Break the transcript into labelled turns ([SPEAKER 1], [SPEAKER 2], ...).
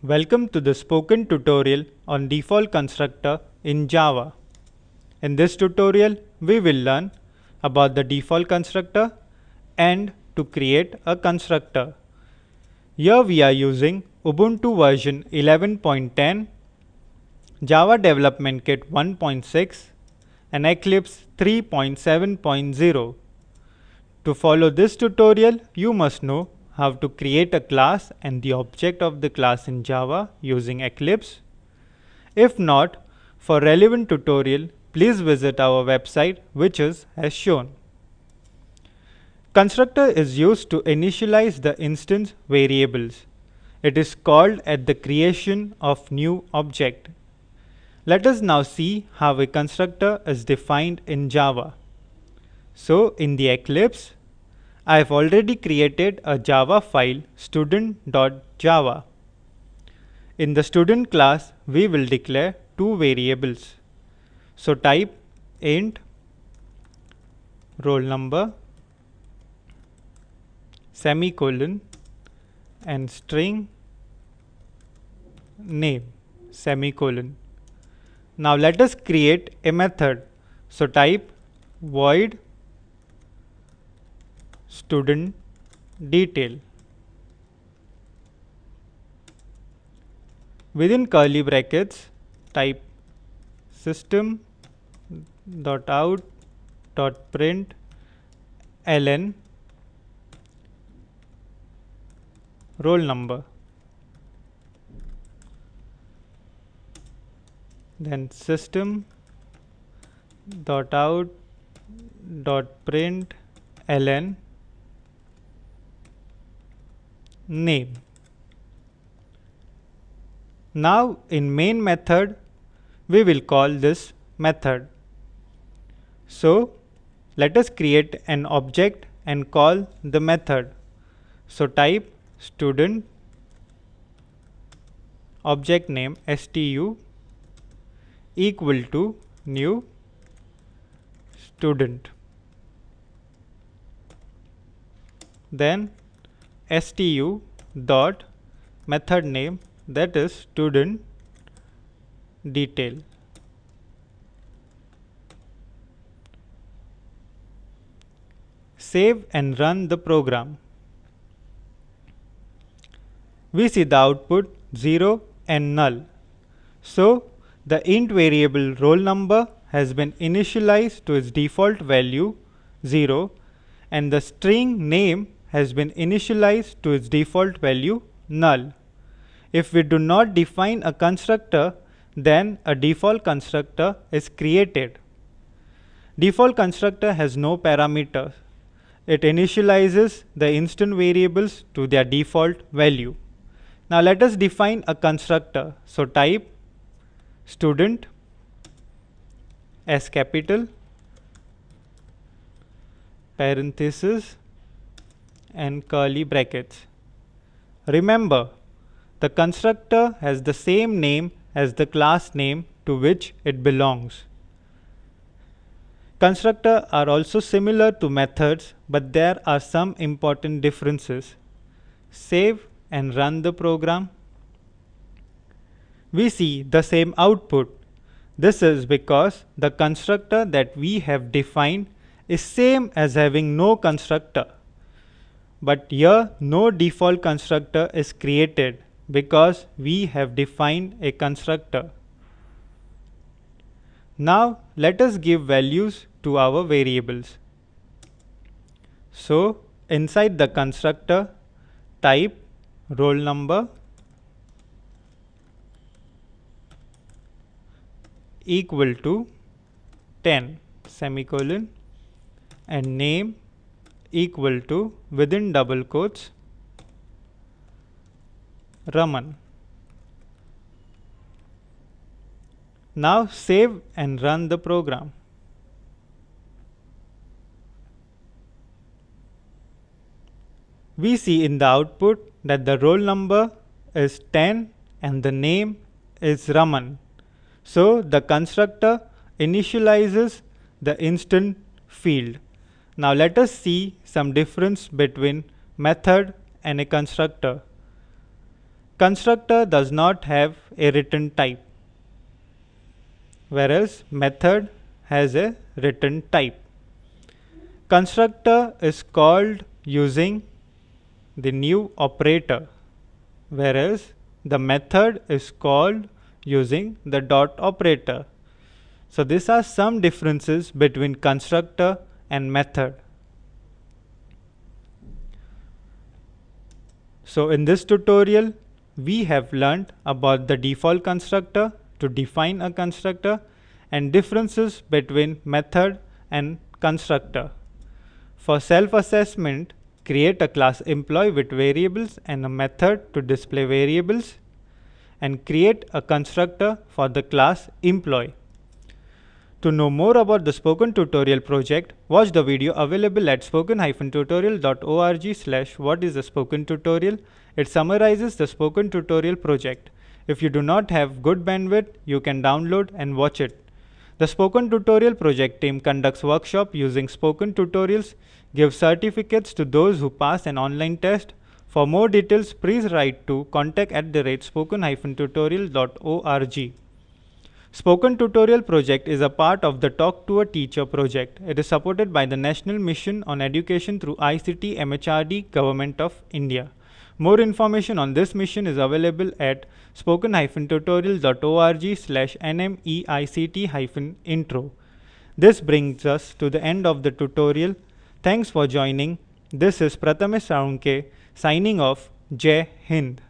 [SPEAKER 1] Welcome to the spoken tutorial on default constructor in Java. In this tutorial, we will learn about the default constructor and to create a constructor. Here we are using Ubuntu version 11.10, Java Development Kit 1.6 and Eclipse 3.7.0. To follow this tutorial, you must know how to create a class and the object of the class in Java using Eclipse. If not, for relevant tutorial, please visit our website, which is as shown. Constructor is used to initialize the instance variables. It is called at the creation of new object. Let us now see how a constructor is defined in Java. So in the Eclipse, I have already created a Java file student.java. In the student class, we will declare two variables. So type int roll number semicolon and string name semicolon. Now let us create a method. So type void student detail. Within curly brackets, type system.out.println roll number. Then system.out.println name. Now in main method, we will call this method. So let us create an object and call the method. So type student object name stu equal to new student. Then stu dot method name, that is student detail. Save and run the program. We see the output 0 and null. So the int variable roll number has been initialized to its default value 0 and the string name has been initialized to its default value null. If we do not define a constructor, then a default constructor is created. Default constructor has no parameters. It initializes the instant variables to their default value. Now let us define a constructor. So type student S capital parenthesis and curly brackets. Remember, the constructor has the same name as the class name to which it belongs. Constructors are also similar to methods, but there are some important differences. Save and run the program. We see the same output. This is because the constructor that we have defined is same as having no constructor. But here no default constructor is created because we have defined a constructor. Now let us give values to our variables. So inside the constructor, type roll number equal to 10 semicolon and name equal to within double quotes Raman. Now save and run the program. We see in the output that the roll number is 10 and the name is Raman. So the constructor initializes the instant field. Now let us see some difference between method and a constructor. constructor does not have a return type, whereas method has a return type. Constructor is called using the new operator, whereas the method is called using the dot operator. So these are some differences between constructor and method. So in this tutorial, we have learned about the default constructor to define a constructor and differences between method and constructor. For self-assessment, create a class employee with variables and a method to display variables, and create a constructor for the class employee. To know more about the Spoken Tutorial project, watch the video available at spoken-tutorial.org/what is a Spoken Tutorial. It summarizes the Spoken Tutorial project. If you do not have good bandwidth, you can download and watch it. The Spoken Tutorial project team conducts workshops using Spoken Tutorials, gives certificates to those who pass an online test. For more details, please write to contact@spoken-tutorial.org. Spoken Tutorial project is a part of the Talk to a Teacher project. It is supported by the National Mission on Education through ICT MHRD, Government of India. More information on this mission is available at spoken-tutorial.org/nmeict-intro. This brings us to the end of the tutorial. Thanks for joining. This is Prathamesh Saunke signing off. Jai Hind.